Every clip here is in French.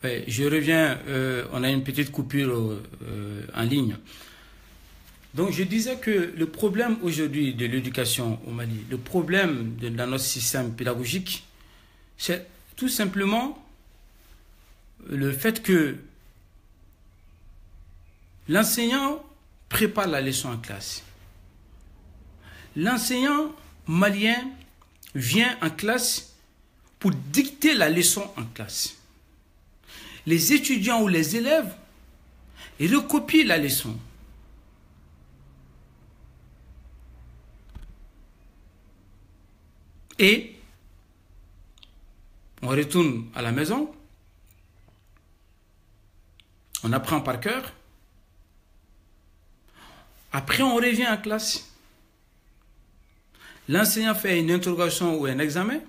Ouais, je reviens, on a une petite coupure en ligne. Donc je disais que le problème aujourd'hui de l'éducation au Mali, le problème dans notre système pédagogique, c'est tout simplement le fait que l'enseignant prépare la leçon en classe. L'enseignant malien vient en classe pour dicter la leçon en classe. Les étudiants ou les élèves recopient la leçon. Et on retourne à la maison, on apprend par cœur, après on revient en classe. L'enseignant fait une interrogation ou un examen,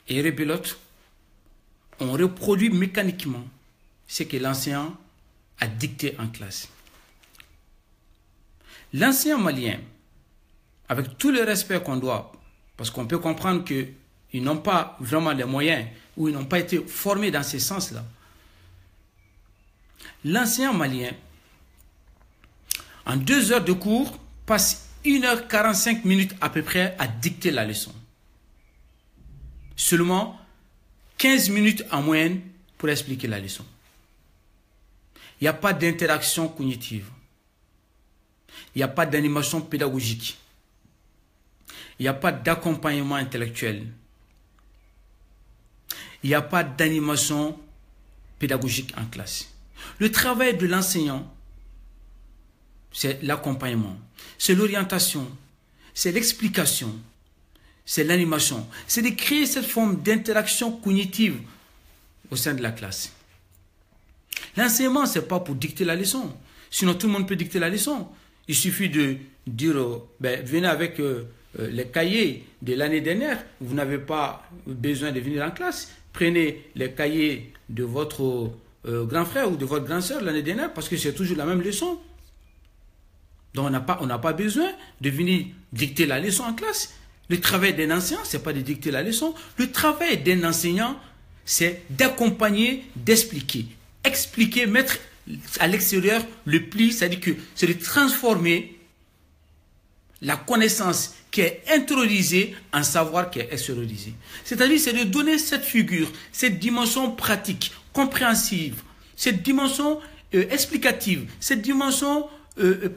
et rebelote. On reproduit mécaniquement ce que l'enseignant a dicté en classe. L'enseignant malien, avec tout le respect qu'on doit, parce qu'on peut comprendre qu'ils n'ont pas vraiment les moyens, ou ils n'ont pas été formés dans ce sens-là. L'enseignant malien, en 2 heures de cours, passe 1h45 à peu près à dicter la leçon. Seulement 15 minutes en moyenne pour expliquer la leçon. Il n'y a pas d'interaction cognitive. Il n'y a pas d'animation pédagogique. Il n'y a pas d'accompagnement intellectuel. Il n'y a pas d'animation pédagogique en classe. Le travail de l'enseignant, c'est l'accompagnement, c'est l'orientation, c'est l'explication, c'est l'animation, c'est de créer cette forme d'interaction cognitive au sein de la classe. L'enseignement, ce n'est pas pour dicter la leçon. Sinon, tout le monde peut dicter la leçon. Il suffit de dire, venez avec les cahiers de l'année dernière. Vous n'avez pas besoin de venir en classe. Prenez les cahiers de votre grand frère ou de votre grande sœur l'année dernière parce que c'est toujours la même leçon. Donc, on n'a pas besoin de venir dicter la leçon en classe. Le travail d'un enseignant, ce n'est pas de dicter la leçon. Le travail d'un enseignant, c'est d'accompagner, d'expliquer. Expliquer, mettre à l'extérieur le pli, c'est-à-dire que c'est de transformer la connaissance qui est intériorisée en savoir qui est extériorisé. C'est-à-dire, c'est de donner cette figure, cette dimension pratique, compréhensive, cette dimension explicative, cette dimension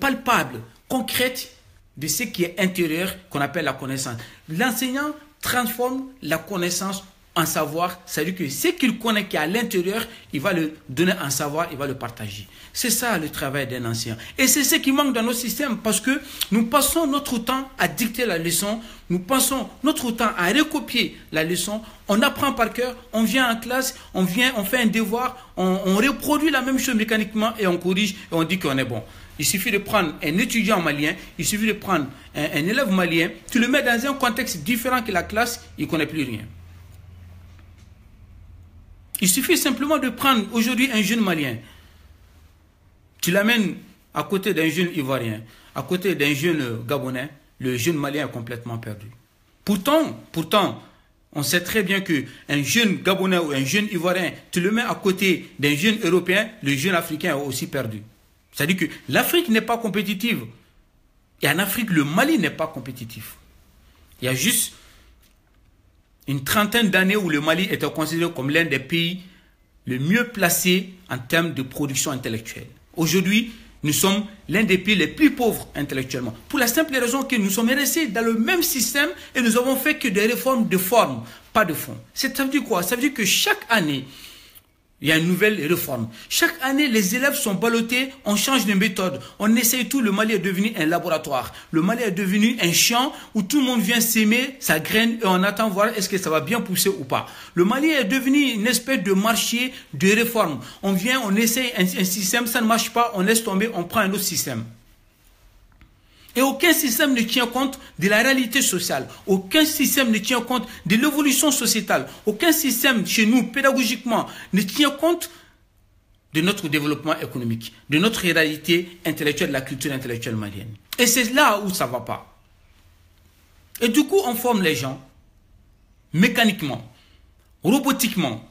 palpable, concrète de ce qui est intérieur qu'on appelle la connaissance. L'enseignant transforme la connaissance en savoir, c'est-à-dire que ce qu'il connaît qui est à l'intérieur, il va le donner en savoir, il va le partager. C'est ça le travail d'un enseignant. Et c'est ce qui manque dans nos systèmes parce que nous passons notre temps à dicter la leçon, nous passons notre temps à recopier la leçon, on apprend par cœur, on vient en classe, on fait un devoir, on reproduit la même chose mécaniquement et on corrige et on dit qu'on est bon. Il suffit de prendre un étudiant malien, il suffit de prendre un élève malien, tu le mets dans un contexte différent que la classe, il ne connaît plus rien. Il suffit simplement de prendre aujourd'hui un jeune malien, tu l'amènes à côté d'un jeune ivoirien, à côté d'un jeune gabonais, le jeune malien est complètement perdu. Pourtant, on sait très bien qu'un jeune gabonais ou un jeune ivoirien, tu le mets à côté d'un jeune européen, le jeune africain est aussi perdu. C'est-à-dire que l'Afrique n'est pas compétitive. Et en Afrique, le Mali n'est pas compétitif. Il y a juste une trentaine d'années où le Mali était considéré comme l'un des pays le mieux placés en termes de production intellectuelle. Aujourd'hui, nous sommes l'un des pays les plus pauvres intellectuellement. Pour la simple raison que nous sommes restés dans le même système et nous avons fait que des réformes de forme, pas de fond. Ça veut dire quoi? Ça veut dire que chaque année, il y a une nouvelle réforme. Chaque année, les élèves sont ballottés, on change de méthode. On essaye tout, le Mali est devenu un laboratoire. Le Mali est devenu un champ où tout le monde vient s'aimer sa graine et on attend voir est-ce que ça va bien pousser ou pas. Le Mali est devenu une espèce de marché de réforme. On vient, on essaye un système, ça ne marche pas, on laisse tomber, on prend un autre système. Et aucun système ne tient compte de la réalité sociale. Aucun système ne tient compte de l'évolution sociétale. Aucun système chez nous, pédagogiquement, ne tient compte de notre développement économique, de notre réalité intellectuelle, de la culture intellectuelle malienne. Et c'est là où ça ne va pas. Et du coup, on forme les gens mécaniquement, robotiquement,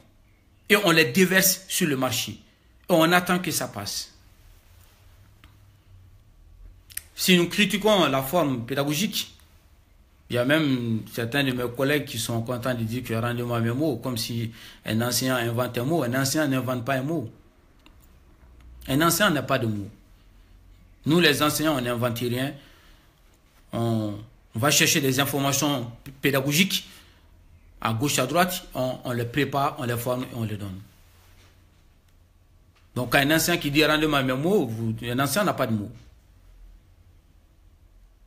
et on les déverse sur le marché. Et on attend que ça passe. Si nous critiquons la forme pédagogique, il y a même certains de mes collègues qui sont contents de dire que rendez-moi mes mots, comme si un enseignant invente un mot. Un enseignant n'invente pas un mot. Un enseignant n'a pas de mots. Nous, les enseignants, on n'invente rien. On va chercher des informations pédagogiques à gauche, à droite, on les prépare, on les forme et on les donne. Donc, un enseignant qui dit rendez-moi mes mots, un enseignant n'a pas de mots.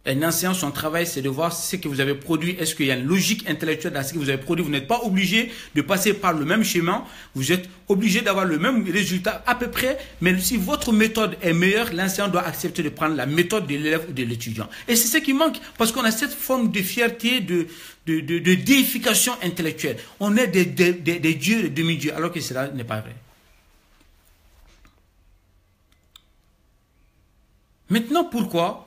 Un enseignant, son travail, c'est de voir ce que vous avez produit. Est-ce qu'il y a une logique intellectuelle dans ce que vous avez produit? Vous n'êtes pas obligé de passer par le même schéma. Vous êtes obligé d'avoir le même résultat à peu près. Mais si votre méthode est meilleure, l'enseignant doit accepter de prendre la méthode de l'élève ou de l'étudiant. Et c'est ce qui manque. Parce qu'on a cette forme de fierté, de déification intellectuelle. On est des dieux, des demi-dieux, alors que cela n'est pas vrai. Maintenant, pourquoi?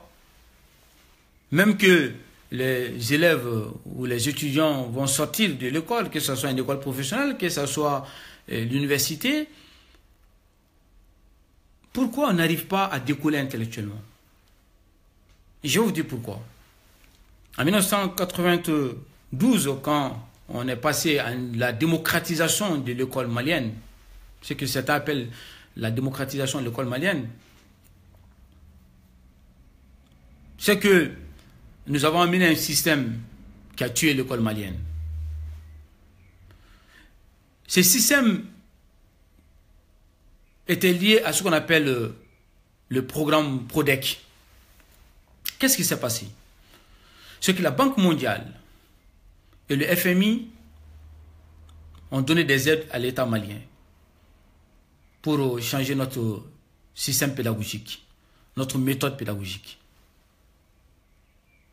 Même que les élèves ou les étudiants vont sortir de l'école, que ce soit une école professionnelle, que ce soit l'université, pourquoi on n'arrive pas à décoller intellectuellement? Je vais vous dire pourquoi. En 1992, quand on est passé à la démocratisation de l'école malienne, ce que certains appellent la démocratisation de l'école malienne, c'est que nous avons amené un système qui a tué l'école malienne. Ce système était lié à ce qu'on appelle le programme PRODEC. Qu'est-ce qui s'est passé? C'est que la Banque mondiale et le FMI ont donné des aides à l'État malien pour changer notre système pédagogique, notre méthode pédagogique.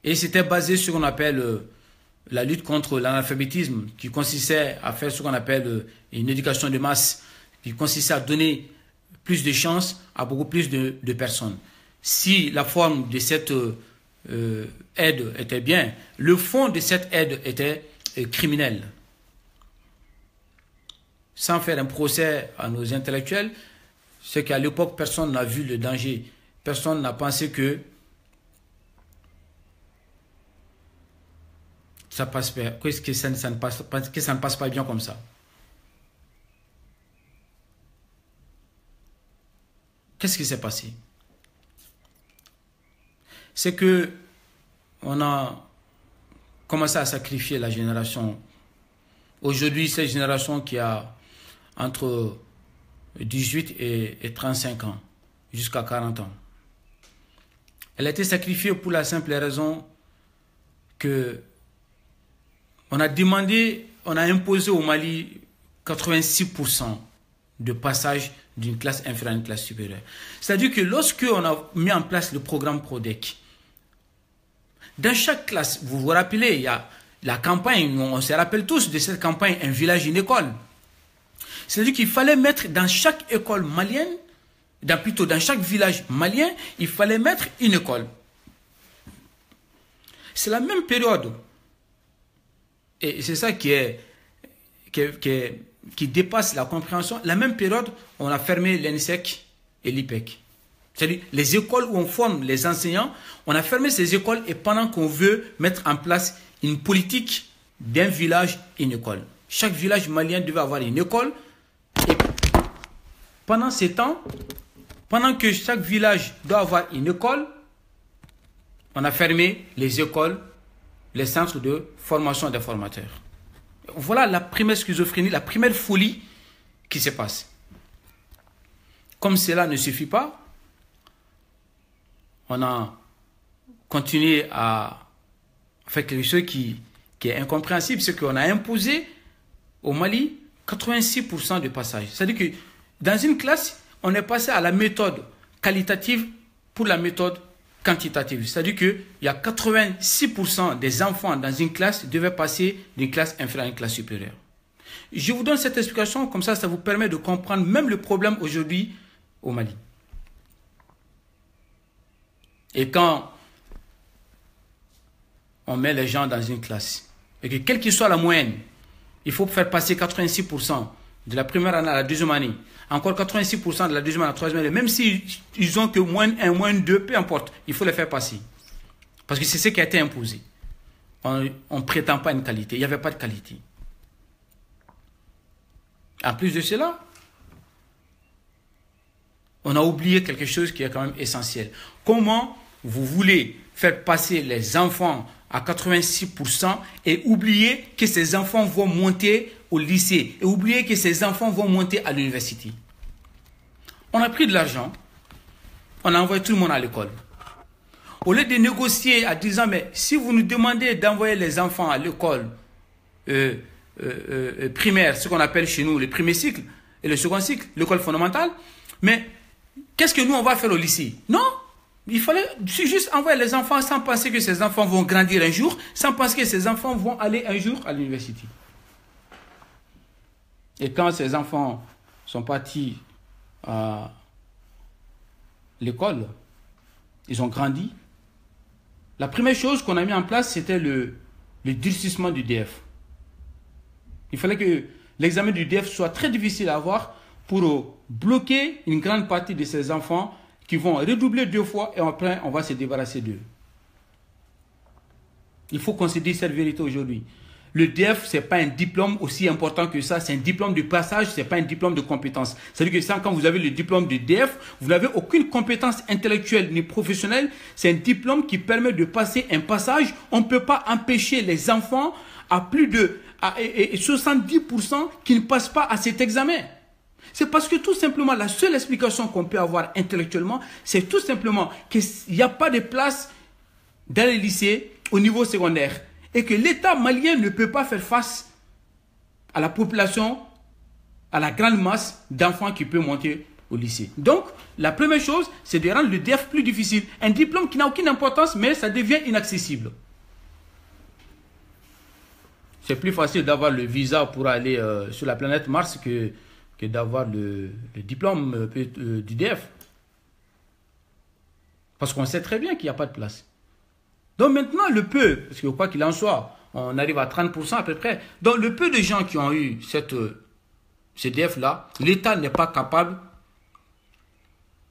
Et c'était basé sur ce qu'on appelle la lutte contre l'analphabétisme, qui consistait à faire ce qu'on appelle une éducation de masse, qui consistait à donner plus de chances à beaucoup plus de personnes. Si la forme de cette aide était bien, le fond de cette aide était criminel. Sans faire un procès à nos intellectuels, c'est qu'à l'époque, personne n'a vu le danger. Personne n'a pensé que ça passe bien, que ça ne passe pas bien comme ça. Qu'est-ce qui s'est passé? C'est que on a commencé à sacrifier la génération. Aujourd'hui, cette génération qui a entre 18 et 35 ans, jusqu'à 40 ans. Elle a été sacrifiée pour la simple raison que on a demandé, on a imposé au Mali 86% de passage d'une classe inférieure à une classe supérieure. C'est-à-dire que lorsque on a mis en place le programme PRODEC, dans chaque classe, vous vous rappelez, il y a la campagne, on se rappelle tous de cette campagne, un village, une école. C'est-à-dire qu'il fallait mettre dans chaque école malienne, plutôt dans chaque village malien, il fallait mettre une école. C'est la même période. Et c'est ça qui dépasse la compréhension. La même période, on a fermé l'ENSEC et l'IPEC. C'est-à-dire les écoles où on forme les enseignants, on a fermé ces écoles et pendant qu'on veut mettre en place une politique d'un village, une école. Chaque village malien devait avoir une école. Et pendant ces temps, pendant que chaque village doit avoir une école, on a fermé les écoles, les centres de formation des formateurs. Voilà la première schizophrénie, la première folie qui se passe. Comme cela ne suffit pas, on a continué à faire quelque chose qui est incompréhensible, c'est qu'on a imposé au Mali 86% de passage. C'est-à-dire que dans une classe, on est passé à la méthode qualitative pour la méthode quantitative. C'est-à-dire qu'il y a 86% des enfants dans une classe qui devaient passer d'une classe inférieure à une classe supérieure. Je vous donne cette explication, comme ça vous permet de comprendre même le problème aujourd'hui au Mali. Et quand on met les gens dans une classe, et que quelle que soit la moyenne, il faut faire passer 86% de la première année à la deuxième année, encore 86% de la deuxième année à la troisième année, même s'ils ont que moins 1, moins 2, peu importe, il faut les faire passer. Parce que c'est ce qui a été imposé. On ne prétend pas une qualité, il n'y avait pas de qualité. En plus de cela, on a oublié quelque chose qui est quand même essentiel. Comment vous voulez faire passer les enfants à 86% et oublier que ces enfants vont monter au lycée et oublier que ces enfants vont monter à l'université? On a pris de l'argent, on a envoyé tout le monde à l'école. Au lieu de négocier en disant, mais si vous nous demandez d'envoyer les enfants à l'école primaire, ce qu'on appelle chez nous le premier cycle et le second cycle, l'école fondamentale, mais qu'est-ce que nous on va faire au lycée? Non, il fallait juste envoyer les enfants sans penser que ces enfants vont grandir un jour, sans penser que ces enfants vont aller un jour à l'université. Et quand ces enfants sont partis à l'école, ils ont grandi. La première chose qu'on a mis en place, c'était le durcissement du DF. Il fallait que l'examen du DF soit très difficile à avoir pour bloquer une grande partie de ces enfants qui vont redoubler 2 fois et après on va se débarrasser d'eux. Il faut qu'on se dise cette vérité aujourd'hui. Le DF, ce n'est pas un diplôme aussi important que ça, c'est un diplôme de passage, ce n'est pas un diplôme de compétence. C'est-à-dire que quand vous avez le diplôme de DF, vous n'avez aucune compétence intellectuelle ni professionnelle, c'est un diplôme qui permet de passer un passage. On ne peut pas empêcher les enfants à plus de 70% qui ne passent pas à cet examen. C'est parce que tout simplement, la seule explication qu'on peut avoir intellectuellement, c'est tout simplement qu'il n'y a pas de place dans les lycées au niveau secondaire. Et que l'État malien ne peut pas faire face à la population, à la grande masse d'enfants qui peut monter au lycée. Donc, la première chose, c'est de rendre le DF plus difficile. Un diplôme qui n'a aucune importance, mais ça devient inaccessible. C'est plus facile d'avoir le visa pour aller sur la planète Mars que d'avoir le diplôme du DF. Parce qu'on sait très bien qu'il n'y a pas de place. Donc maintenant, le peu, parce que quoi qu'il en soit, on arrive à 30% à peu près. Donc le peu de gens qui ont eu ce DF-là, l'État n'est pas capable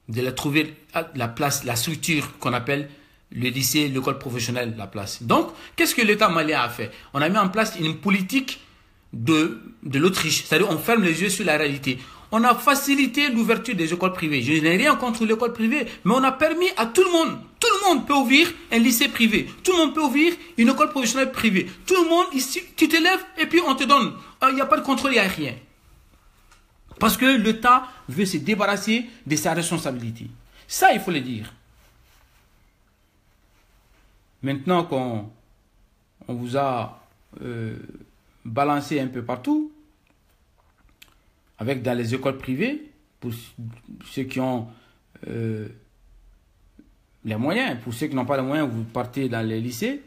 de leur trouver la place, la structure qu'on appelle le lycée, l'école professionnelle, la place. Donc, qu'est-ce que l'État malien a fait? On a mis en place une politique de l'Autriche, c'est-à-dire on ferme les yeux sur la réalité. On a facilité l'ouverture des écoles privées. Je n'ai rien contre l'école privée, mais on a permis à tout le monde peut ouvrir un lycée privé. Tout le monde peut ouvrir une école professionnelle privée. Tout le monde, ici, tu te lèves et puis on te donne. Il n'y a pas de contrôle, il n'y a rien. Parce que l'État veut se débarrasser de sa responsabilité. Ça, il faut le dire. Maintenant qu'on vous a balancé un peu partout, avec dans les écoles privées, pour ceux qui ont les moyens, pour ceux qui n'ont pas les moyens, vous partez dans les lycées.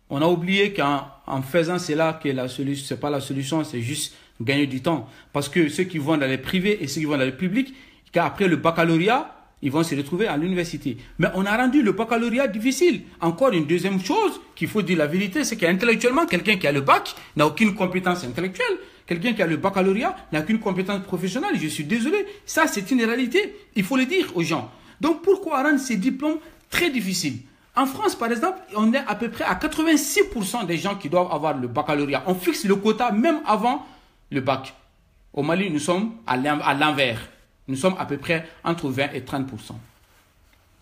On a oublié qu'en faisant cela, que la solution, ce n'est pas la solution, c'est juste gagner du temps. Parce que ceux qui vont dans les privés et ceux qui vont dans les publics, après le baccalauréat, ils vont se retrouver à l'université. Mais on a rendu le baccalauréat difficile. Encore une deuxième chose qu'il faut dire la vérité, c'est qu'intellectuellement, quelqu'un qui a le bac n'a aucune compétence intellectuelle. Quelqu'un qui a le baccalauréat n'a aucune compétence professionnelle. Je suis désolé. Ça, c'est une réalité. Il faut le dire aux gens. Donc, pourquoi rendre ces diplômes très difficiles? En France, par exemple, on est à peu près à 86% des gens qui doivent avoir le baccalauréat. On fixe le quota même avant le bac. Au Mali, nous sommes à l'envers. Nous sommes à peu près entre 20 et 30%.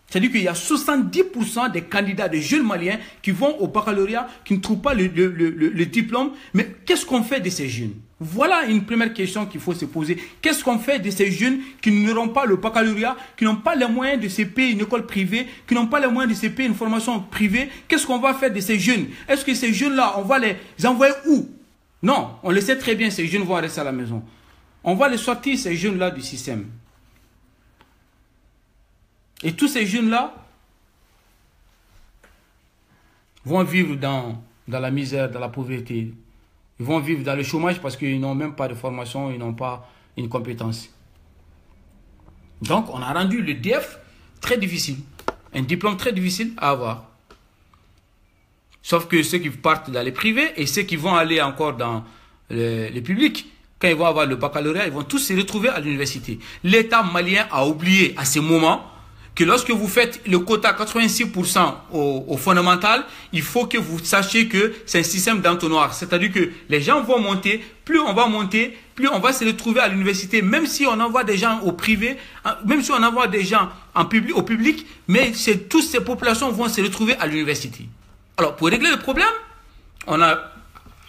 C'est-à-dire qu'il y a 70% des candidats, des jeunes Maliens qui vont au baccalauréat, qui ne trouvent pas le diplôme. Mais qu'est-ce qu'on fait de ces jeunes? Voilà une première question qu'il faut se poser. Qu'est-ce qu'on fait de ces jeunes qui n'auront pas le baccalauréat, qui n'ont pas les moyens de se payer une école privée, qui n'ont pas les moyens de se payer une formation privée? Qu'est-ce qu'on va faire de ces jeunes? Est-ce que ces jeunes-là, on va les envoyer où? Non, on le sait très bien, ces jeunes vont rester à la maison. On va les sortir, ces jeunes-là, du système. Et tous ces jeunes-là vont vivre dans la misère, dans la pauvreté. Ils vont vivre dans le chômage parce qu'ils n'ont même pas de formation, ils n'ont pas une compétence. Donc, on a rendu le DF très difficile. Un diplôme très difficile à avoir. Sauf que ceux qui partent dans les privés et ceux qui vont aller encore dans les publics, quand ils vont avoir le baccalauréat, ils vont tous se retrouver à l'université. L'État malien a oublié à ce moment que lorsque vous faites le quota 86% au fondamental, il faut que vous sachiez que c'est un système d'entonnoir. C'est-à-dire que les gens vont monter, plus on va monter, plus on va se retrouver à l'université, même si on envoie des gens au privé, même si on envoie des gens au public, mais toutes ces populations vont se retrouver à l'université. Alors, pour régler le problème, on a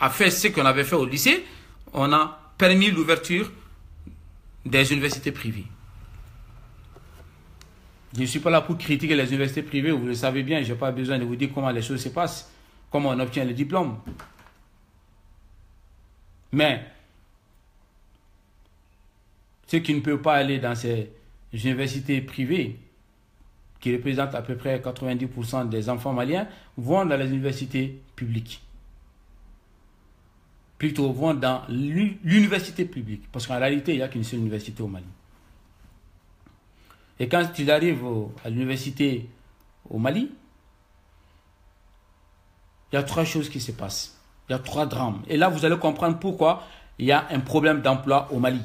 fait ce qu'on avait fait au lycée, on a permis l'ouverture des universités privées. Je ne suis pas là pour critiquer les universités privées, vous le savez bien, je n'ai pas besoin de vous dire comment les choses se passent, comment on obtient le diplôme. Mais, ceux qui ne peuvent pas aller dans ces universités privées, qui représentent à peu près 90% des enfants maliens, vont dans les universités publiques. Plutôt, vont dans l'université publique, parce qu'en réalité, il n'y a qu'une seule université au Mali. Et quand ils arrivent à l'université au Mali, il y a 3 choses qui se passent. Il y a 3 drames. Et là, vous allez comprendre pourquoi il y a un problème d'emploi au Mali.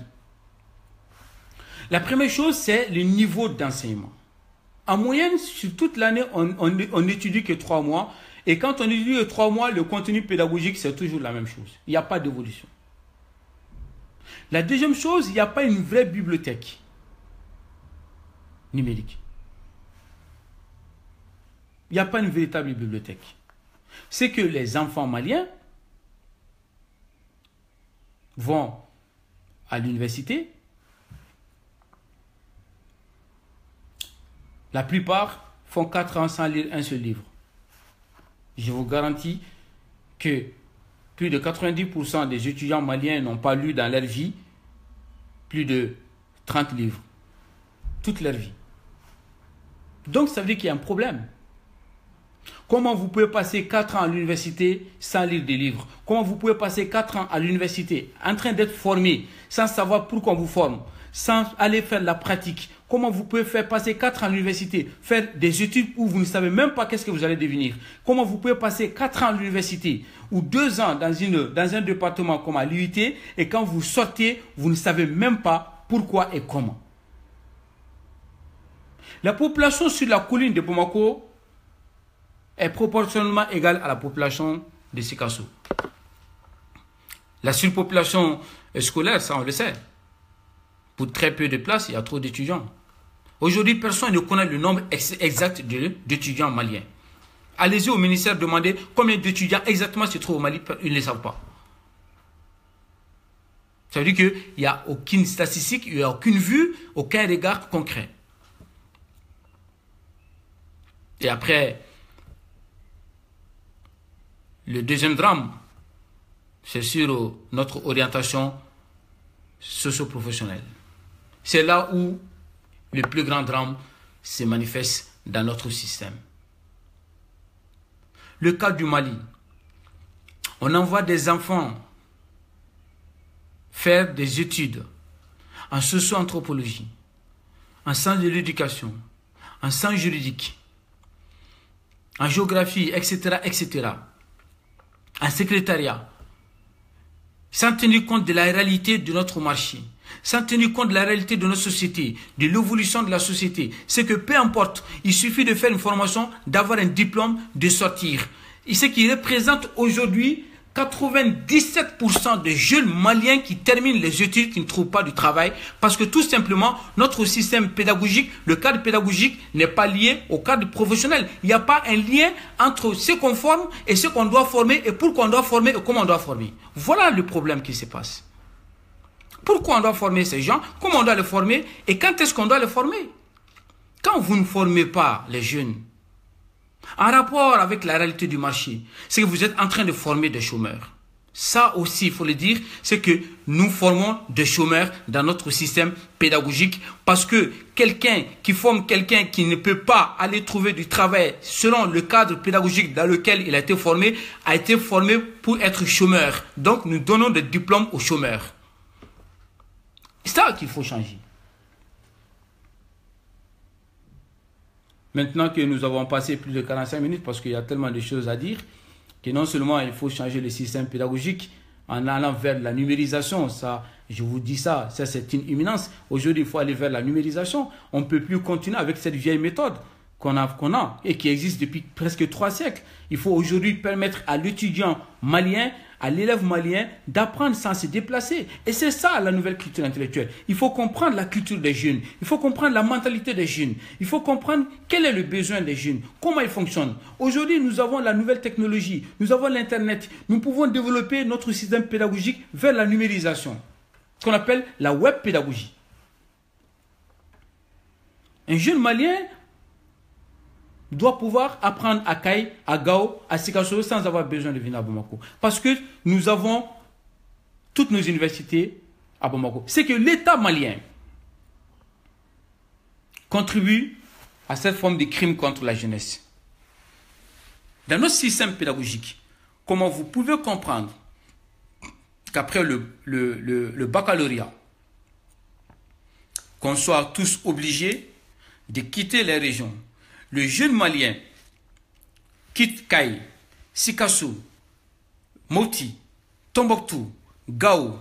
La première chose, c'est le niveau d'enseignement. En moyenne, sur toute l'année, on n'étudie que 3 mois. Et quand on étudie 3 mois, le contenu pédagogique, c'est toujours la même chose. Il n'y a pas d'évolution. La deuxième chose, il n'y a pas une vraie bibliothèque numérique. Il n'y a pas une véritable bibliothèque. C'est que les enfants maliens vont à l'université. La plupart font 4 ans sans lire un seul livre. Je vous garantis que plus de 90% des étudiants maliens n'ont pas lu dans leur vie plus de 30 livres. Toute leur vie. Donc ça veut dire qu'il y a un problème. Comment vous pouvez passer 4 ans à l'université sans lire des livres? Comment vous pouvez passer 4 ans à l'université en train d'être formé sans savoir pourquoi on vous forme, sans aller faire la pratique? Comment vous pouvez faire passer 4 ans à l'université, faire des études où vous ne savez même pas qu'est-ce que vous allez devenir? Comment vous pouvez passer 4 ans à l'université ou 2 ans dans un département comme à l'UIT et quand vous sortez, vous ne savez même pas pourquoi et comment? La population sur la colline de Bamako est proportionnellement égale à la population de Sikasso. La surpopulation scolaire, ça on le sait. Pour très peu de places, il y a trop d'étudiants. Aujourd'hui, personne ne connaît le nombre exact d'étudiants maliens. Allez-y au ministère demander combien d'étudiants exactement se trouvent au Mali, ils ne le savent pas. Ça veut dire qu'il n'y a aucune statistique, il n'y a aucune vue, aucun regard concret. Et après, le deuxième drame, c'est sur notre orientation socio-professionnelle. C'est là où le plus grand drame se manifeste dans notre système. Le cas du Mali, on envoie des enfants faire des études en socio-anthropologie, en sciences de l'éducation, en sciences juridiques, en géographie, etc., etc., en secrétariat, sans tenir compte de la réalité de notre marché, sans tenir compte de la réalité de notre société, de l'évolution de la société. C'est que peu importe, il suffit de faire une formation, d'avoir un diplôme, de sortir. Et ce qui représente aujourd'hui 97% de jeunes maliens qui terminent les études, qui ne trouvent pas de travail, parce que tout simplement, notre système pédagogique, le cadre pédagogique n'est pas lié au cadre professionnel. Il n'y a pas un lien entre ce qu'on forme et ce qu'on doit former, et pourquoi on doit former et comment on doit former. Voilà le problème qui se passe. Pourquoi on doit former ces gens, comment on doit les former, et quand est-ce qu'on doit les former? Quand vous ne formez pas les jeunes, en rapport avec la réalité du marché, c'est que vous êtes en train de former des chômeurs. Ça aussi, il faut le dire, c'est que nous formons des chômeurs dans notre système pédagogique parce que quelqu'un qui forme quelqu'un qui ne peut pas aller trouver du travail selon le cadre pédagogique dans lequel il a été formé pour être chômeur. Donc, nous donnons des diplômes aux chômeurs. C'est ça qu'il faut changer. Maintenant que nous avons passé plus de 45 minutes, parce qu'il y a tellement de choses à dire, que non seulement il faut changer le système pédagogique, en allant vers la numérisation. Ça, je vous dis ça c'est une imminence. Aujourd'hui, il faut aller vers la numérisation. On ne peut plus continuer avec cette vieille méthode qu'on a et qui existe depuis presque 3 siècles. Il faut aujourd'hui permettre à l'étudiant malien, à l'élève malien d'apprendre sans se déplacer. Et c'est ça la nouvelle culture intellectuelle. Il faut comprendre la culture des jeunes. Il faut comprendre la mentalité des jeunes. Il faut comprendre quel est le besoin des jeunes, comment ils fonctionnent. Aujourd'hui, nous avons la nouvelle technologie, nous avons l'Internet. Nous pouvons développer notre système pédagogique vers la numérisation, qu'on appelle la web pédagogie. Un jeune malien doit pouvoir apprendre à Kay, à Gao, à Sikasso sans avoir besoin de venir à Bamako. Parce que nous avons toutes nos universités à Bamako. C'est que l'État malien contribue à cette forme de crime contre la jeunesse. Dans notre système pédagogique, comment vous pouvez comprendre qu'après le baccalauréat, qu'on soit tous obligés de quitter les régions. Le jeune malien quitte Kay, Sikasso, Mopti, Tombouctou, Gao,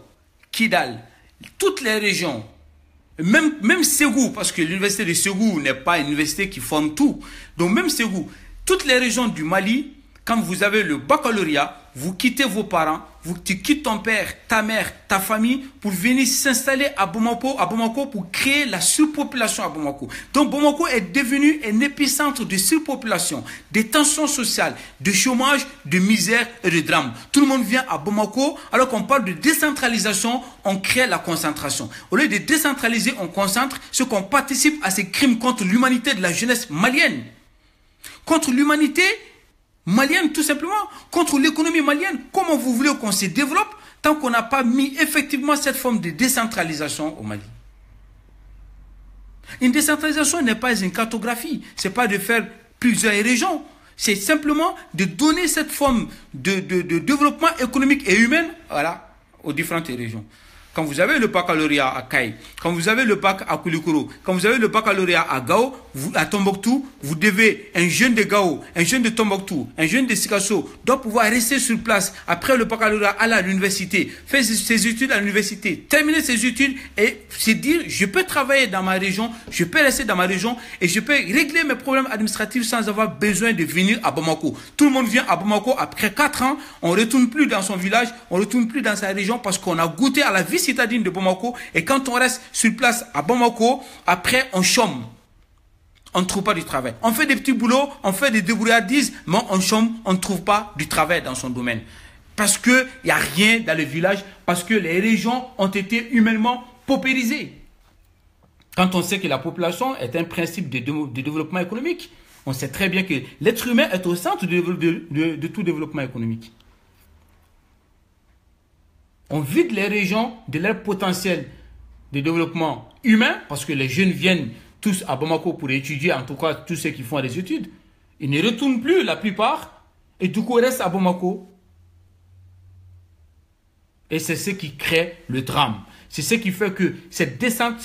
Kidal, toutes les régions, même Ségou, parce que l'université de Ségou n'est pas une université qui forme tout. Donc même Ségou, toutes les régions du Mali, quand vous avez le baccalauréat, vous quittez vos parents, tu quittes ton père, ta mère, ta famille pour venir s'installer à Bamako pour créer la surpopulation à Bamako. Donc Bamako est devenu un épicentre de surpopulation, de tensions sociales, de chômage, de misère et de drame. Tout le monde vient à Bamako, alors qu'on parle de décentralisation, on crée la concentration. Au lieu de décentraliser, on concentre ce qu'on participe à ces crimes contre l'humanité de la jeunesse malienne. Contre l'humanité malienne, tout simplement, contre l'économie malienne. Comment vous voulez qu'on se développe tant qu'on n'a pas mis effectivement cette forme de décentralisation au Mali? Une décentralisation n'est pas une cartographie, ce n'est pas de faire plusieurs régions, c'est simplement de donner cette forme de développement économique et humain, voilà, aux différentes régions. Quand vous avez le baccalauréat à Kay, quand vous avez le bac à Koulikoro, quand vous avez le baccalauréat à Gao, à Tombouctou, vous devez, un jeune de Gao, un jeune de Tombouctou, un jeune de Sikasso doit pouvoir rester sur place après le baccalauréat à l'université, faire ses études à l'université, terminer ses études et se dire, je peux travailler dans ma région, je peux rester dans ma région et je peux régler mes problèmes administratifs sans avoir besoin de venir à Bamako. Tout le monde vient à Bamako après 4 ans, on ne retourne plus dans son village, on ne retourne plus dans sa région parce qu'on a goûté à la vie citadine de Bamako et quand on reste sur place à Bamako, après on chôme. On ne trouve pas du travail. On fait des petits boulots, on fait des débrouillardises, mais on chôme, on ne trouve pas du travail dans son domaine. Parce qu'il n'y a rien dans le village, parce que les régions ont été humainement paupérisées. Quand on sait que la population est un principe de développement économique, on sait très bien que l'être humain est au centre de tout développement économique. On vide les régions de leur potentiel de développement humain, parce que les jeunes viennent tous à Bamako pour étudier, en tout cas tous ceux qui font des études. Ils ne retournent plus la plupart, et du coup ils restent à Bamako. Et c'est ce qui crée le drame. C'est ce qui fait que cette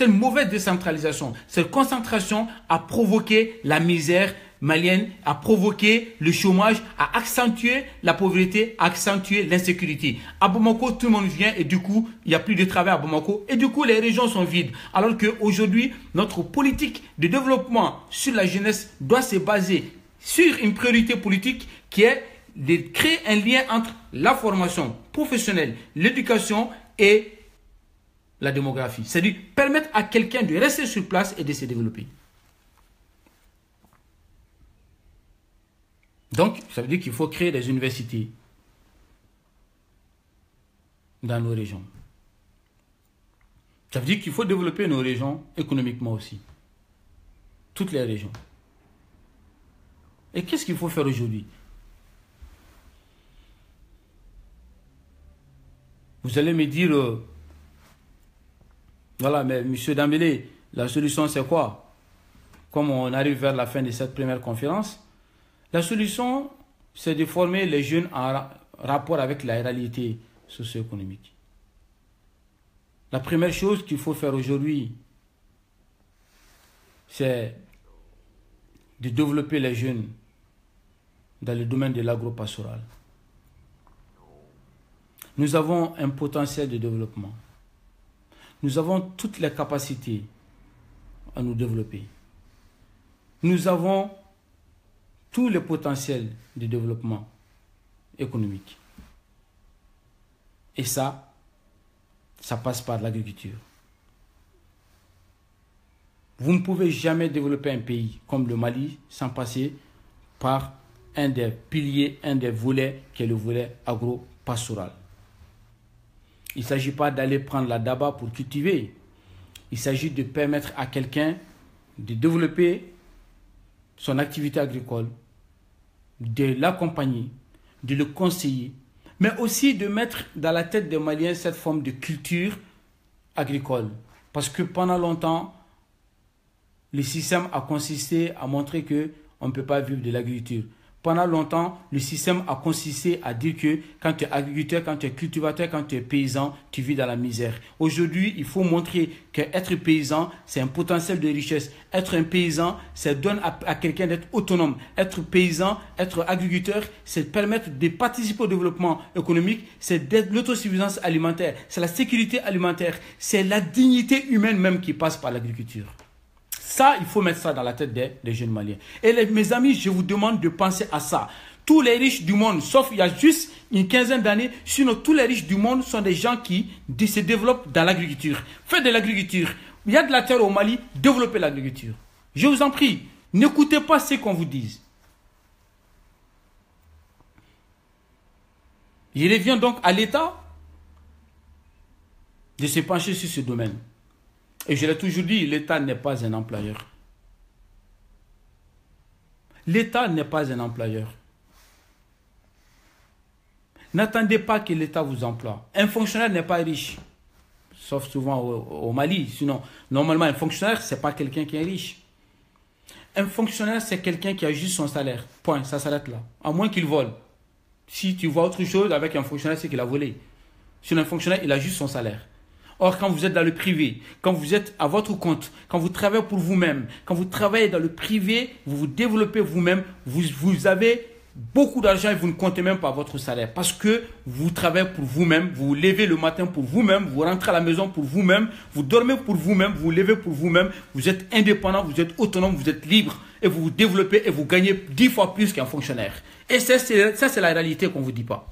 mauvaise décentralisation, cette concentration a provoqué la misère malienne, a provoqué le chômage, a accentué la pauvreté, a accentué l'insécurité. À Bamako, tout le monde vient et du coup, il n'y a plus de travail à Bamako et du coup, les régions sont vides. Alors qu'aujourd'hui, notre politique de développement sur la jeunesse doit se baser sur une priorité politique qui est de créer un lien entre la formation professionnelle, l'éducation et la démographie. C'est-à-dire permettre à quelqu'un de rester sur place et de se développer. Donc, ça veut dire qu'il faut créer des universités dans nos régions. Ça veut dire qu'il faut développer nos régions économiquement aussi. Toutes les régions. Et qu'est-ce qu'il faut faire aujourd'hui? Vous allez me dire, voilà, mais M. Dambélé, la solution c'est quoi? Comme on arrive vers la fin de cette première conférence, la solution, c'est de former les jeunes en rapport avec la réalité socio-économique. La première chose qu'il faut faire aujourd'hui, c'est de développer les jeunes dans le domaine de l'agro-pastoral. Nous avons un potentiel de développement. Nous avons toutes les capacités à nous développer. Nous avons tous les potentiels de développement économique. Et ça passe par l'agriculture. Vous ne pouvez jamais développer un pays comme le Mali sans passer par un des piliers, un des volets qui est le volet agro-pastoral. Il ne s'agit pas d'aller prendre la daba pour cultiver. Il s'agit de permettre à quelqu'un de développer son activité agricole, de l'accompagner, de le conseiller, mais aussi de mettre dans la tête des Maliens cette forme de culture agricole. Parce que pendant longtemps, le système a consisté à montrer qu'on ne peut pas vivre de l'agriculture. Pendant longtemps, le système a consisté à dire que quand tu es agriculteur, quand tu es cultivateur, quand tu es paysan, tu vis dans la misère. Aujourd'hui, il faut montrer qu'être paysan, c'est un potentiel de richesse. Être un paysan, c'est donner à quelqu'un d'être autonome. Être paysan, être agriculteur, c'est permettre de participer au développement économique, c'est d'être l'autosuffisance alimentaire, c'est la sécurité alimentaire, c'est la dignité humaine même qui passe par l'agriculture. Ça, il faut mettre ça dans la tête des jeunes Maliens. Et mes amis, je vous demande de penser à ça. Tous les riches du monde, sauf il y a juste une quinzaine d'années, sinon tous les riches du monde sont des gens qui se développent dans l'agriculture. Faites de l'agriculture. Il y a de la terre au Mali, développez l'agriculture. Je vous en prie, n'écoutez pas ce qu'on vous dise. Il revient donc à l'État de se pencher sur ce domaine. Et je l'ai toujours dit, l'État n'est pas un employeur. L'État n'est pas un employeur. N'attendez pas que l'État vous emploie. Un fonctionnaire n'est pas riche. Sauf souvent au Mali. Sinon, normalement, un fonctionnaire, ce n'est pas quelqu'un qui est riche. Un fonctionnaire, c'est quelqu'un qui a juste son salaire. Point, ça s'arrête là. À moins qu'il vole. Si tu vois autre chose avec un fonctionnaire, c'est qu'il a volé. Sinon, un fonctionnaire, il a juste son salaire. Or, quand vous êtes dans le privé, quand vous êtes à votre compte, quand vous travaillez pour vous-même, quand vous travaillez dans le privé, vous vous développez vous-même, vous avez beaucoup d'argent et vous ne comptez même pas votre salaire. Parce que vous travaillez pour vous-même, vous vous levez le matin pour vous-même, vous rentrez à la maison pour vous-même, vous dormez pour vous-même, vous vous levez pour vous-même, vous êtes indépendant, vous êtes autonome, vous êtes libre et vous vous développez et vous gagnez 10 fois plus qu'un fonctionnaire. Et ça, c'est la réalité qu'on ne vous dit pas.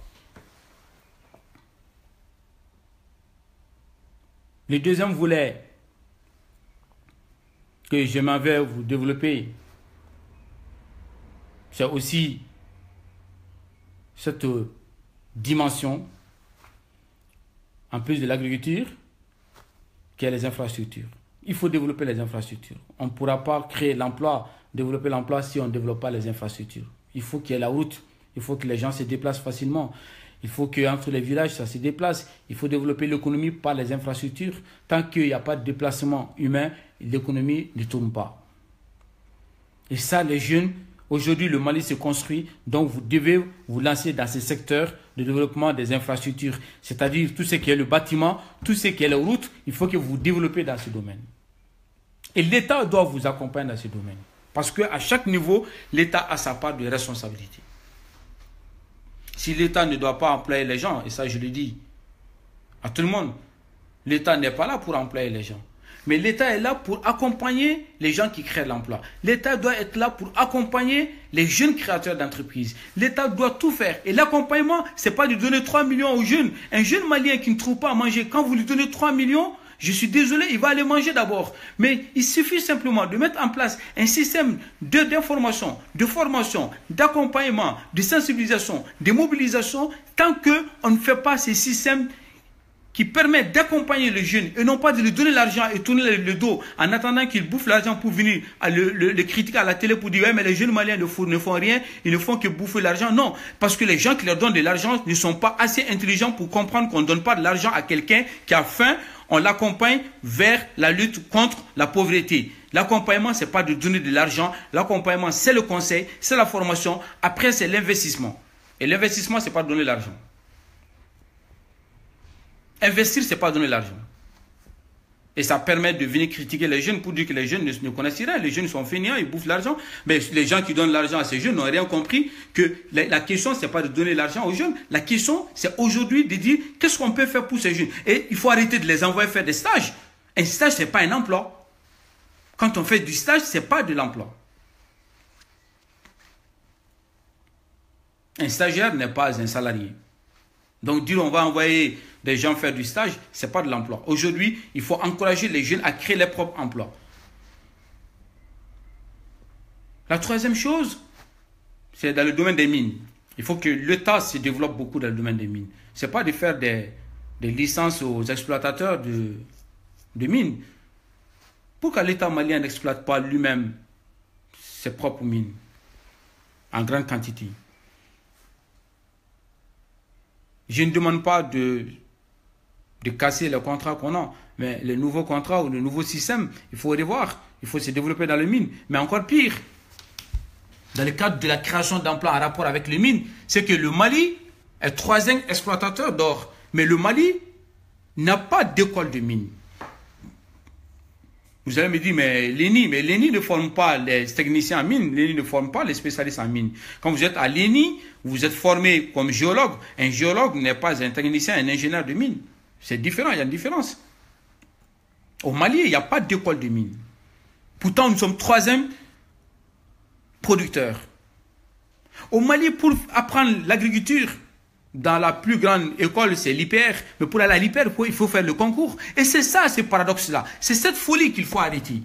Le deuxième volet que je m'en vais vous développer, c'est aussi cette dimension, en plus de l'agriculture, qui est les infrastructures. Il faut développer les infrastructures. On ne pourra pas créer l'emploi, développer l'emploi si on ne développe pas les infrastructures. Il faut qu'il y ait la route, il faut que les gens se déplacent facilement. Il faut qu'entre les villages, ça se déplace. Il faut développer l'économie par les infrastructures. Tant qu'il n'y a pas de déplacement humain, l'économie ne tourne pas. Et ça, les jeunes, aujourd'hui, le Mali se construit. Donc, vous devez vous lancer dans ces secteurs de développement des infrastructures. C'est-à-dire tout ce qui est le bâtiment, tout ce qui est les routes, il faut que vous vous développez dans ce domaine. Et l'État doit vous accompagner dans ce domaine. Parce qu'à chaque niveau, l'État a sa part de responsabilité. Si l'État ne doit pas employer les gens, et ça je le dis à tout le monde, l'État n'est pas là pour employer les gens. Mais l'État est là pour accompagner les gens qui créent l'emploi. L'État doit être là pour accompagner les jeunes créateurs d'entreprises. L'État doit tout faire. Et l'accompagnement, ce n'est pas de donner 3 millions aux jeunes. Un jeune Malien qui ne trouve pas à manger, quand vous lui donnez 3 millions, je suis désolé, il va aller manger d'abord. Mais il suffit simplement de mettre en place un système d'information, de formation, d'accompagnement, de sensibilisation, de mobilisation, tant qu'on ne fait pas ces systèmes qui permettent d'accompagner les jeunes et non pas de lui donner l'argent et tourner le dos en attendant qu'il bouffe l'argent pour venir le critiquer à la télé pour dire ouais, mais les jeunes Maliens ne font rien, ils ne font que bouffer l'argent. Non, parce que les gens qui leur donnent de l'argent ne sont pas assez intelligents pour comprendre qu'on ne donne pas de l'argent à quelqu'un qui a faim. On l'accompagne vers la lutte contre la pauvreté. L'accompagnement, ce n'est pas de donner de l'argent. L'accompagnement, c'est le conseil, c'est la formation. Après, c'est l'investissement. Et l'investissement, ce n'est pas donner l'argent. Investir, ce n'est pas donner l'argent. Et ça permet de venir critiquer les jeunes pour dire que les jeunes ne connaissent rien. Les jeunes sont fainéants, ils bouffent l'argent. Mais les gens qui donnent l'argent à ces jeunes n'ont rien compris que la question, ce n'est pas de donner l'argent aux jeunes. La question, c'est aujourd'hui de dire qu'est-ce qu'on peut faire pour ces jeunes. Et il faut arrêter de les envoyer faire des stages. Un stage, ce n'est pas un emploi. Quand on fait du stage, ce n'est pas de l'emploi. Un stagiaire n'est pas un salarié. Donc dire on va envoyer des gens faire du stage, ce n'est pas de l'emploi. Aujourd'hui, il faut encourager les jeunes à créer leurs propres emplois. La troisième chose, c'est dans le domaine des mines. Il faut que l'État se développe beaucoup dans le domaine des mines. Ce n'est pas de faire des licences aux exploitateurs de mines. Pourquoi l'État malien n'exploite pas lui-même ses propres mines en grande quantité? Je ne demande pas de casser le contrat qu'on a, mais le nouveau contrat ou le nouveau système, il faut revoir, il faut se développer dans les mines. Mais encore pire, dans le cadre de la création d'emplois en rapport avec les mines, c'est que le Mali est troisième exploitateur d'or. Mais le Mali n'a pas d'école de mine. Vous allez me dire, mais l'ENI ne forme pas les techniciens en mine, l'ENI ne forme pas les spécialistes en mine. Quand vous êtes à l'ENI, vous êtes formé comme géologue. Un géologue n'est pas un technicien, un ingénieur de mine. C'est différent, il y a une différence. Au Mali, il n'y a pas d'école de mine. Pourtant, nous sommes troisième producteur. Au Mali, pour apprendre l'agriculture, dans la plus grande école, c'est l'IPR. Mais pour aller à l'IPR, il faut faire le concours. Et c'est ça, ce paradoxe-là. C'est cette folie qu'il faut arrêter.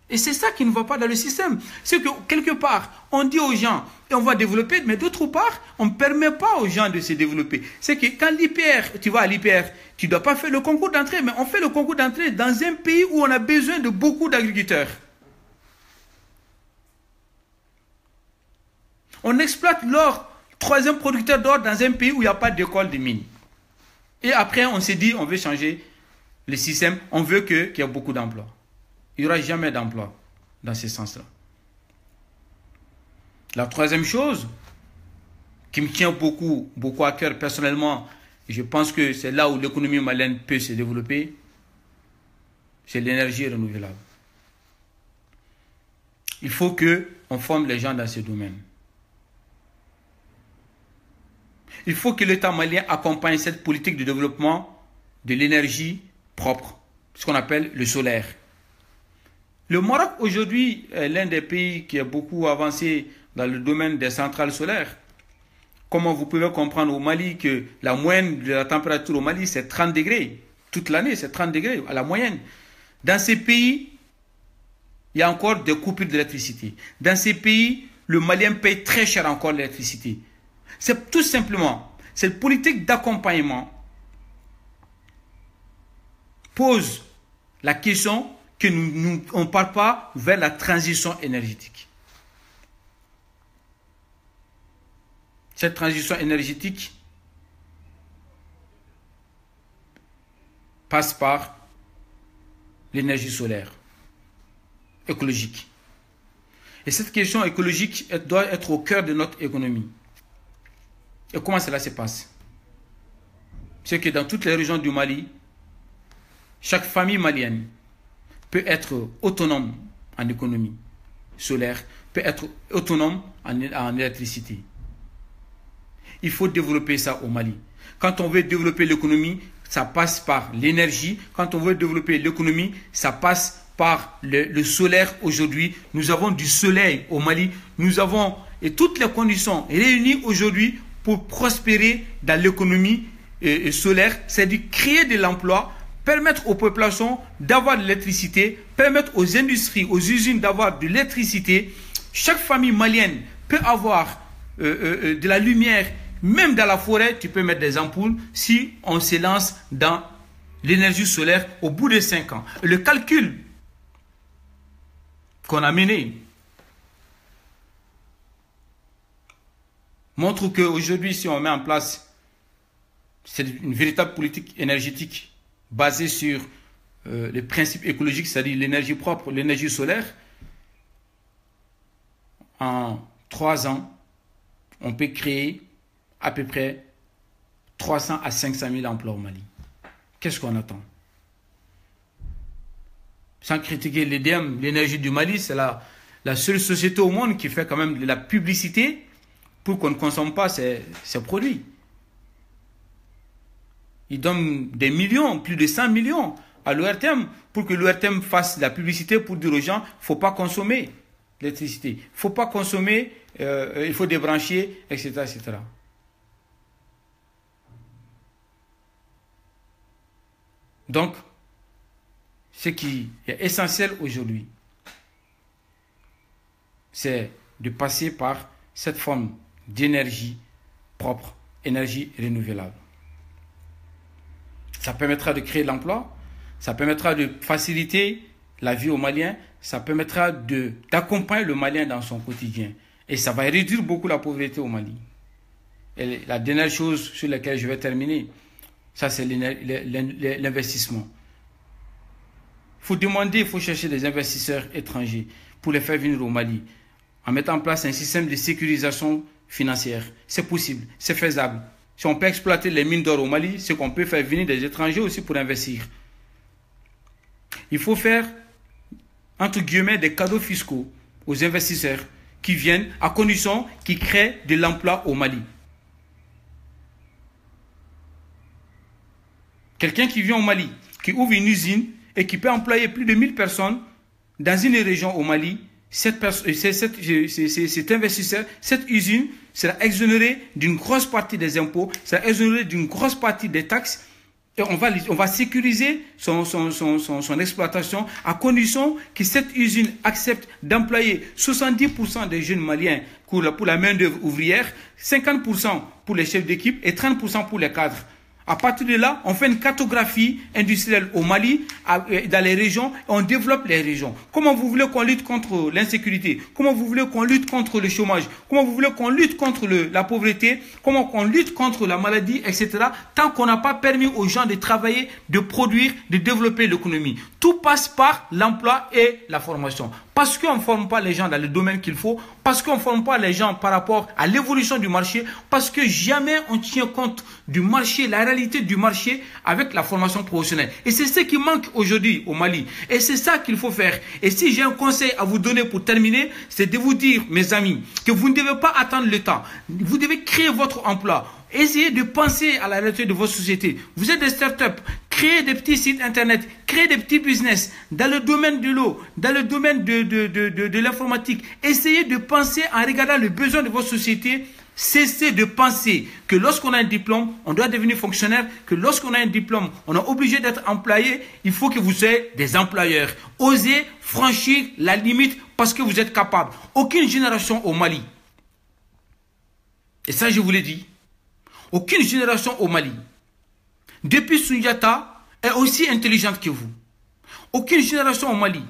Et c'est ça qui ne va pas dans le système. C'est que, quelque part, on dit aux gens, et on va développer, mais d'autre part, on ne permet pas aux gens de se développer. C'est que quand l'IPR, tu vas à l'IPR, tu ne dois pas faire le concours d'entrée, mais on fait le concours d'entrée dans un pays où on a besoin de beaucoup d'agriculteurs. On exploite l'or, troisième producteur d'or dans un pays où il n'y a pas d'école de mine. Et après, on s'est dit, on veut changer le système, on veut qu'il y ait beaucoup d'emplois. Il n'y aura jamais d'emploi dans ce sens-là. La troisième chose qui me tient beaucoup à cœur personnellement, et je pense que c'est là où l'économie malienne peut se développer, c'est l'énergie renouvelable. Il faut qu'on forme les gens dans ce domaine. Il faut que l'État malien accompagne cette politique de développement de l'énergie propre, ce qu'on appelle le solaire. Le Maroc aujourd'hui est l'un des pays qui a beaucoup avancé dans le domaine des centrales solaires. Comment vous pouvez comprendre au Mali que la moyenne de la température au Mali c'est 30 degrés. Toute l'année c'est 30 degrés à la moyenne. Dans ces pays, il y a encore des coupures d'électricité. Dans ces pays, le Malien paye très cher encore l'électricité. C'est tout simplement, cette politique d'accompagnement pose la question que on ne part pas vers la transition énergétique. Cette transition énergétique passe par l'énergie solaire, écologique. Et cette question écologique elle doit être au cœur de notre économie. Et comment cela se passe? C'est que dans toutes les régions du Mali, chaque famille malienne peut être autonome en économie solaire, peut être autonome en électricité. Il faut développer ça au Mali. Quand on veut développer l'économie, ça passe par l'énergie. Quand on veut développer l'économie, ça passe par le solaire aujourd'hui. Nous avons du soleil au Mali. Nous avons et toutes les conditions réunies aujourd'hui pour prospérer dans l'économie solaire, c'est-à-dire créer de l'emploi, permettre aux populations d'avoir de l'électricité, permettre aux industries, aux usines d'avoir de l'électricité. Chaque famille malienne peut avoir de la lumière, même dans la forêt, tu peux mettre des ampoules si on se lance dans l'énergie solaire au bout de 5 ans. Le calcul qu'on a mené montre qu'aujourd'hui, si on met en place une véritable politique énergétique basée sur les principes écologiques, c'est-à-dire l'énergie propre, l'énergie solaire, en 3 ans, on peut créer à peu près 300 à 500 000 emplois au Mali. Qu'est-ce qu'on attend? sans critiquer l'EDM, l'énergie du Mali, c'est la seule société au monde qui fait quand même de la publicité pour qu'on ne consomme pas ces produits. Ils donnent des millions, plus de 100 millions à l'ORTM pour que l'ORTM fasse de la publicité pour dire aux gens, il ne faut pas consommer l'électricité, il ne faut pas consommer, il faut débrancher, etc., etc. Donc, ce qui est essentiel aujourd'hui, c'est de passer par cette forme d'énergie propre, énergie renouvelable. Ça permettra de créer de l'emploi, ça permettra de faciliter la vie aux Maliens, ça permettra d'accompagner le Malien dans son quotidien. Et ça va réduire beaucoup la pauvreté au Mali. Et la dernière chose sur laquelle je vais terminer, ça c'est l'investissement. Il faut demander, il faut chercher des investisseurs étrangers pour les faire venir au Mali, en mettant en place un système de sécurisation financière. C'est possible, c'est faisable. Si on peut exploiter les mines d'or au Mali, c'est qu'on peut faire venir des étrangers aussi pour investir. Il faut faire, entre guillemets, des cadeaux fiscaux aux investisseurs qui viennent à condition qu'ils créent de l'emploi au Mali. Quelqu'un qui vient au Mali, qui ouvre une usine et qui peut employer plus de 1000 personnes dans une région au Mali, cet investisseur, cette usine sera exonérée d'une grosse partie des impôts, sera exonérée d'une grosse partie des taxes, et on va sécuriser son exploitation à condition que cette usine accepte d'employer 70% des jeunes Maliens pour la main-d'œuvre ouvrière, 50% pour les chefs d'équipe et 30% pour les cadres. À partir de là, on fait une cartographie industrielle au Mali, dans les régions, et on développe les régions. Comment vous voulez qu'on lutte contre l'insécurité? Comment vous voulez qu'on lutte contre le chômage? Comment vous voulez qu'on lutte contre la pauvreté? Comment qu'on lutte contre la maladie, etc. Tant qu'on n'a pas permis aux gens de travailler, de produire, de développer l'économie. Tout passe par l'emploi et la formation. Parce qu'on ne forme pas les gens dans le domaine qu'il faut, parce qu'on ne forme pas les gens par rapport à l'évolution du marché, parce que jamais on tient compte du marché, la réalité du marché avec la formation professionnelle. Et c'est ce qui manque aujourd'hui au Mali. Et c'est ça qu'il faut faire. Et si j'ai un conseil à vous donner pour terminer, c'est de vous dire, mes amis, que vous ne devez pas attendre le temps. Vous devez créer votre emploi. Essayez de penser à la réalité de votre société. Vous êtes des startups, créez des petits sites internet, créez des petits business dans le domaine de l'eau, dans le domaine de l'informatique. Essayez de penser en regardant les besoins de votre société. Cessez de penser que lorsqu'on a un diplôme, on doit devenir fonctionnaire, que lorsqu'on a un diplôme, on est obligé d'être employé. Il faut que vous soyez des employeurs. Osez franchir la limite parce que vous êtes capable. Aucune génération au Mali, et ça je vous l'ai dit, aucune génération au Mali, depuis Sundiata, est aussi intelligente que vous. Aucune génération au Mali,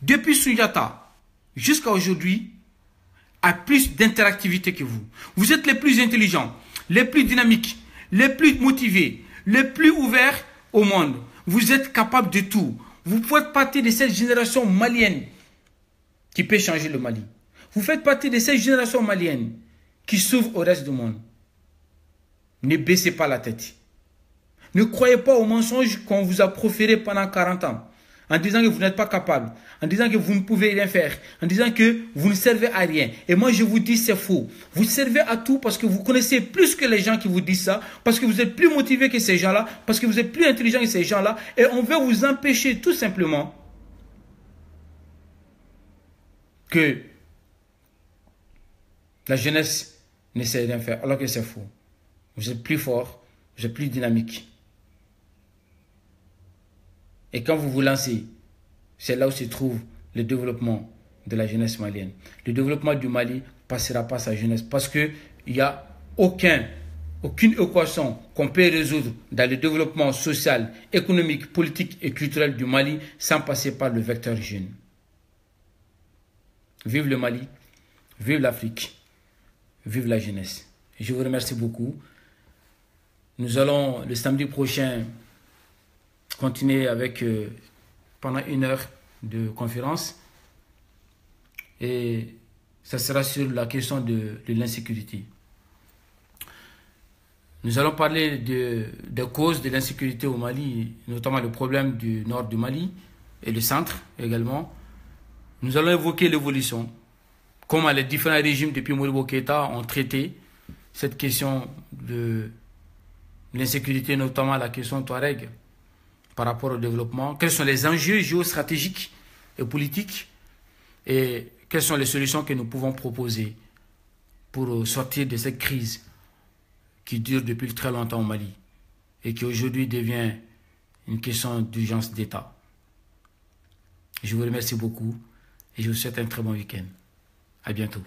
depuis Sundiata jusqu'à aujourd'hui, a plus d'interactivité que vous. Vous êtes les plus intelligents, les plus dynamiques, les plus motivés, les plus ouverts au monde. Vous êtes capables de tout. Vous faites partie de cette génération malienne qui peut changer le Mali. Vous faites partie de cette génération malienne qui s'ouvre au reste du monde. Ne baissez pas la tête. Ne croyez pas aux mensonges qu'on vous a proférés pendant 40 ans. En disant que vous n'êtes pas capable, en disant que vous ne pouvez rien faire, en disant que vous ne servez à rien. Et moi je vous dis c'est faux. Vous servez à tout parce que vous connaissez plus que les gens qui vous disent ça, parce que vous êtes plus motivé que ces gens-là, parce que vous êtes plus intelligent que ces gens-là, et on veut vous empêcher tout simplement que la jeunesse ne sait rien faire, alors que c'est faux. Vous êtes plus fort, vous êtes plus dynamique. Et quand vous vous lancez, c'est là où se trouve le développement de la jeunesse malienne. Le développement du Mali passera par sa jeunesse parce qu'il n'y a aucune équation qu'on peut résoudre dans le développement social, économique, politique et culturel du Mali sans passer par le vecteur jeune. Vive le Mali, vive l'Afrique, vive la jeunesse. Je vous remercie beaucoup. Nous allons le samedi prochain continuer avec pendant 1 heure de conférence et ça sera sur la question de l'insécurité. Nous allons parler des causes de l'insécurité au Mali, notamment le problème du nord du Mali, et le centre également. Nous allons évoquer l'évolution, comment les différents régimes depuis Modibo Keïta ont traité cette question de l'insécurité, notamment la question Touareg par rapport au développement. Quels sont les enjeux géostratégiques et politiques et quelles sont les solutions que nous pouvons proposer pour sortir de cette crise qui dure depuis très longtemps au Mali et qui aujourd'hui devient une question d'urgence d'État. Je vous remercie beaucoup et je vous souhaite un très bon week-end. À bientôt.